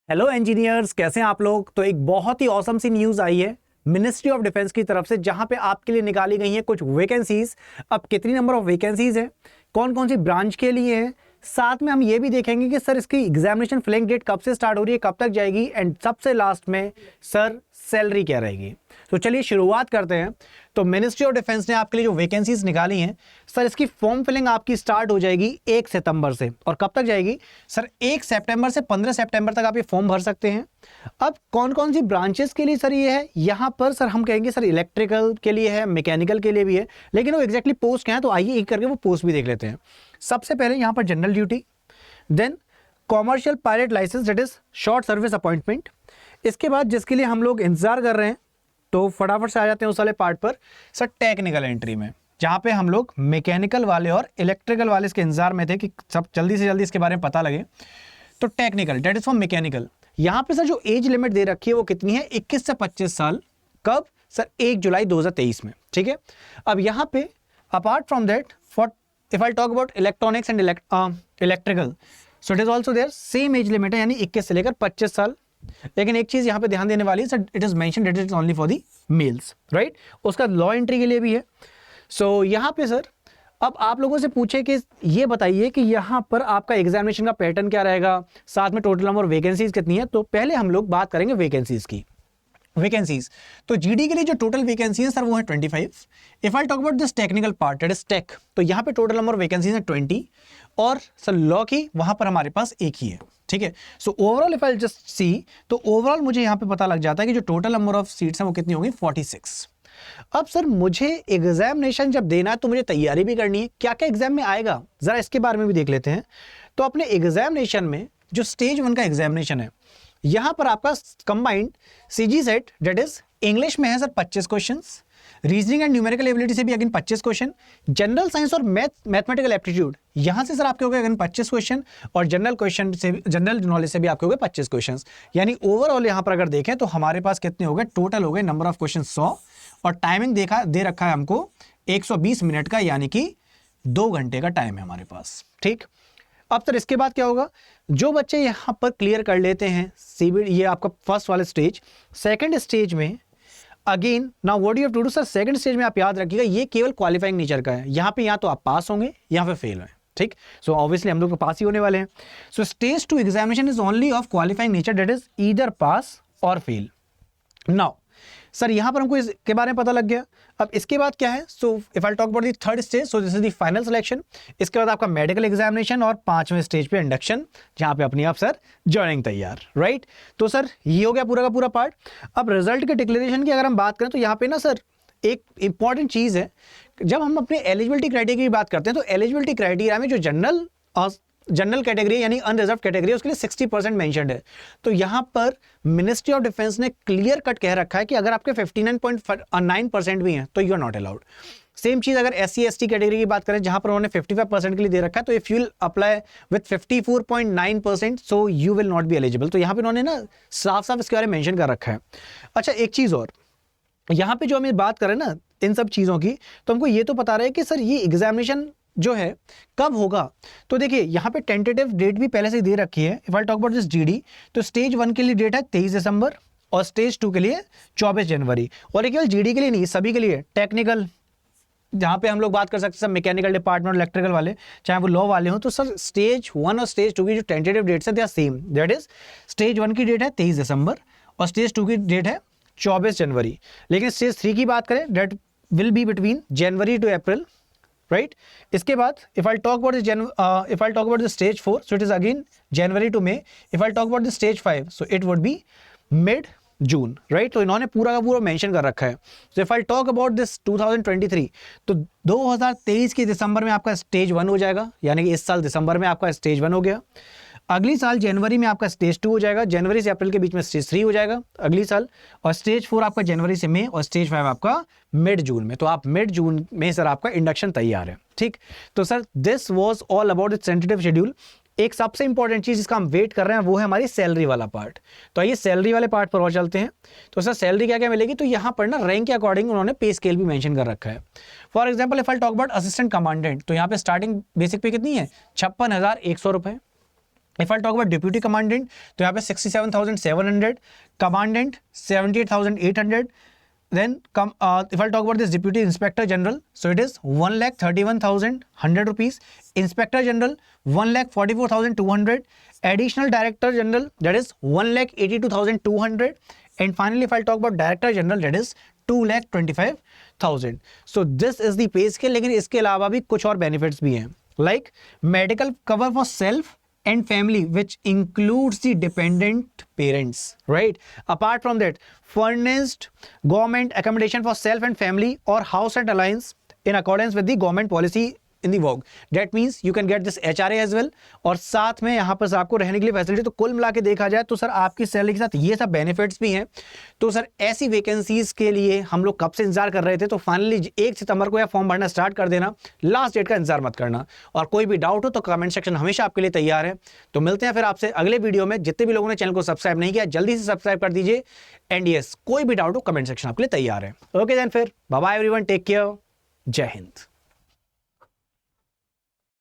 Hello engineers, कैसे हैं आप लोग। तो एक बहुत ही ऑसम सी न्यूज़ आई है मिनिस्ट्री ऑफ डिफेंस की तरफ से, जहां पे आपके लिए निकाली गई हैं कुछ वैकेंसीज। अब कितनी नंबर ऑफ वैकेंसीज है, कौन कौन सी ब्रांच के लिए है, साथ में हम ये भी देखेंगे कि सर इसकी एग्जामिनेशन फिलिंग डेट कब से स्टार्ट हो रही है, कब तक जाएगी, एंड सबसे लास्ट में सर सैलरी क्या रहेगी। तो चलिए शुरुआत करते हैं। तो मिनिस्ट्री ऑफ डिफेंस ने आपके लिए जो वैकेंसीज निकाली हैं सर, इसकी फॉर्म फिलिंग आपकी स्टार्ट हो जाएगी 1 सितंबर से। और कब तक जाएगी सर? 1 सितंबर से 15 सितंबर तक आप ये फॉर्म भर सकते हैं। अब कौन कौन सी ब्रांचेस के लिए सर ये है, यहाँ पर सर हम कहेंगे सर इलेक्ट्रिकल के लिए है, मैकेनिकल के लिए भी है, लेकिन वो एग्जैक्टली पोस्ट क्या है तो आइए एक करके वो पोस्ट भी देख लेते हैं। सबसे पहले यहाँ पर general duty, then commercial pilot licence, that is short service appointment. इसके बाद जिसके लिए हम लोग इंतजार कर रहे हैं, तो फटाफट से आ जाते हैं उस वाले पार्ट पर सर, टेक्निकल एंट्री में, जहाँ पे हम लोग मैकेनिकल वाले और इलेक्ट्रिकल वाले इसके इंतजार में थे कि सब जल्दी से जल्दी इसके बारे में पता लगे। तो technical, that is for mechanical, यहाँ पे सर जो एज लिमिट दे रखी है वो कितनी है? 21 से 25 साल। कब सर? 1 जुलाई 2023 में। ठीक है। अब यहाँ पे apart from that, for if I talk about electronics and electrical, so it is also there same age limit है, यानी 21 से लेकर 25 साल। लेकिन एक चीज यहां पे ध्यान देने वाली है sir, it is mention that it is only for the mails, right. उसका लॉ एंट्री के लिए भी है। सो यहां पे सर अब आप लोगों से पूछे कि ये बताइए कि यहां पर आपका एग्जामिनेशन का पैटर्न क्या रहेगा, साथ में टोटल नंबर वैकेंसीज कितनी है। तो पहले हम लोग बात करेंगे वैकेंसीज की। वैकेंसीज तो जीडी के लिए जो टोटल वैकेंसी है सर वो है 25। If I talk about this technical part, that is tech, तो यहाँ पे टोटल नंबर वैकेंसीज है 20, और सर लॉ की वहां पर हमारे पास एक ही है। ठीक है। So overall if I just see, तो ओवरऑल मुझे यहाँ पे पता लग जाता है कि जो टोटल नंबर ऑफ सीट्स हैं वो कितनी होंगी? 46। अब सर मुझे एग्जामिनेशन जब देना है तो मुझे तैयारी भी करनी है। क्या क्या एग्जाम में आएगा जरा इसके बारे में भी देख लेते हैं। तो अपने एग्जामिनेशन में जो स्टेज 1 का एग्जामिनेशन है, यहां पर आपका combined CG set, that is English में है sir 25 questions, reasoning and numerical ability से भी अगेन 25 क्वेश्चन, जनरल साइंस और मैथमेटिकल एप्टीट्यूड यहां से सर आपके हो गए अगेन 25 क्वेश्चन, और जनरल क्वेश्चन से, जनरल नॉलेज से भी आपके हो गए 25 क्वेश्चन। यानी ओवरऑल यहां पर अगर देखें तो हमारे पास कितने हो गए? टोटल हो गए नंबर ऑफ क्वेश्चन 100, और टाइमिंग दे रखा है हमको 120 मिनट का, यानी कि 2 घंटे का टाइम है हमारे पास। ठीक। अब सर इसके बाद क्या होगा? जो बच्चे यहां पर क्लियर कर लेते हैं सीबीडी, ये आपका फर्स्ट वाला स्टेज, सेकंड स्टेज में again now what you have to do sir, second stage में आप याद रखिएगा ये केवल क्वालिफाइंग नेचर का है। यहां पे या तो आप पास होंगे या फिर फेल हैं। ठीक। सो ऑब्वियसली हम लोग तो पास ही होने वाले हैं। So stage 2 examination is only of qualifying nature, that is either pass और फेल। नाउ सर यहां पर हमको इसके बारे में पता लग गया। अब इसके बाद क्या है? So if I talk about the third stage, so this is the final selection. इसके बाद आपका मेडिकल एग्जामिनेशन, और 5वें स्टेज पे इंडक्शन, जहां पे अपनी आप सर ज्वाइनिंग तैयार, राइट। तो सर ये हो गया पूरा का पूरा पार्ट। अब रिजल्ट के डिक्लेरेशन की अगर हम बात करें तो यहाँ पे ना सर एक इंपॉर्टेंट चीज है, जब हम अपने एलिजिबिलिटी क्राइटेरिया की बात करते हैं तो एलिजिबिलिटी क्राइटेरिया में जो जनरल कैटेगरी यानी अनरिजर्व कैटेगरी, उसके लिए 60% मेंशन्ड है। तो यहां पर मिनिस्ट्री ऑफ डिफेंस ने क्लियर कट कह रखा है कि अगर आपके 59.9% भी हैं तो you are not allowed. Same चीज अगर SC ST कैटेगरी की बात करें, जहां पर उन्होंने 55% के लिए दे रखा है, तो if you will apply with 54.9%, so you will not be eligible. तो यहां पर उन्होंने ना साफ साफ इसके बारे में मेंशन कर रखा है। अच्छा एक चीज और, यहां पे जो हम बात करें ना इन सब चीजों की, तो हमको ये तो पता रहे कि सर ये एग्जामिनेशन जो है कब होगा। तो देखिए यहाँ पे टेंटेटिव डेट भी पहले से दे रखी है। If I talk about this GD, तो स्टेज 1 के लिए डेट है 23 दिसंबर, और स्टेज 2 के लिए 24 जनवरी। और ये केवल जीडी के लिए नहीं, सभी के लिए। टेक्निकल जहाँ पे हम लोग बात कर सकते हैं सब मैकेनिकल डिपार्टमेंट, इलेक्ट्रिकल वाले, चाहे वो लॉ वाले हों, तो सर स्टेज 1 और स्टेज 2 की जो टेंटेटिव डेट्स है they are same. That is stage 1 की डेट है 23 दिसंबर, और स्टेज 2 की डेट है 24 जनवरी। लेकिन स्टेज 3 की बात करें, date will be between January to April, right. इसके बाद if I talk about the stage 4, so it is again January to May. If I talk about the stage 5, so it would be mid June, right. तो इन्होंने पूरा का पूरा mention कर रखा है। So if I talk about this 2023, तो 2023 के दिसंबर में आपका स्टेज 1 हो जाएगा, यानी कि इस साल दिसंबर में आपका स्टेज 1 हो गया। अगली साल जनवरी में आपका स्टेज 2 हो जाएगा, जनवरी से अप्रैल के बीच में स्टेज 3 हो जाएगा अगली साल, और स्टेज 4 आपका जनवरी से मई, और स्टेज 5 आपका मिड जून में। तो आप मिड जून में सर आपका इंडक्शन तैयार है। ठीक। तो sir this was all about it's tentative schedule. एक सबसे इंपॉर्टेंट चीज जिसका हम वेट कर रहे हैं वो है हमारी सैलरी वाला पार्ट। तो आइए सैलरी वाले पार्ट पर और चलते हैं। तो सर सैलरी क्या क्या मिलेगी, तो यहाँ पर ना रैंक के अकॉर्डिंग उन्होंने पे स्केल भी मेंशन कर रखा है। For example if I talk about assistant commandant, तो यहाँ पे स्टार्टिंग बेसिक पे कितनी है? 56,100 रुपए। If I talk about deputy commandant तो यहाँ पे 67,700, commandant 78,800. Then come if I talk about this deputy inspector general, so it is 1,31,100 rupees. Inspector general 1,44,200. Additional director general, that is 1,82,200. And finally, if I talk about director general, that is 2,25,000. So this is the pay scale. लेकिन इसके अलावा भी कुछ और benefits भी हैं, like medical cover for self and family, which includes the dependent parents, right? Apart from that, furnished government accommodation for self and family or house rent allowance in accordance with the government policy in the work. That means you can get this HRA as well. और साथ में यहाँ पर आपको रहने के लिए facility. तो कुल मिला के देखा जाए तो सर आपकी सैलरी के साथ ये सब बेनिफिट्स भी हैं. तो सर ऐसी वैकेंसीज के लिए हम लोग कब से इंतजार कर रहे थे, तो फाइनली 1 सितंबर को या फॉर्म भरना स्टार्ट कर देना. लास्ट डेट का इंतजार मत करना. और कोई भी डाउट हो तो कमेंट सेक्शन हमेशा आपके लिए तैयार है. तो मिलते हैं फिर आपसे अगले वीडियो में. जितने भी लोगों ने चैनल को सब्सक्राइब नहीं किया जल्दी से सब्सक्राइब कर दीजिए. एंड यस, कोई भी डाउट हो कमेंट सेक्शन आपके लिए तैयार है. ओके देन फिर bye bye everyone, take care, जय हिंद.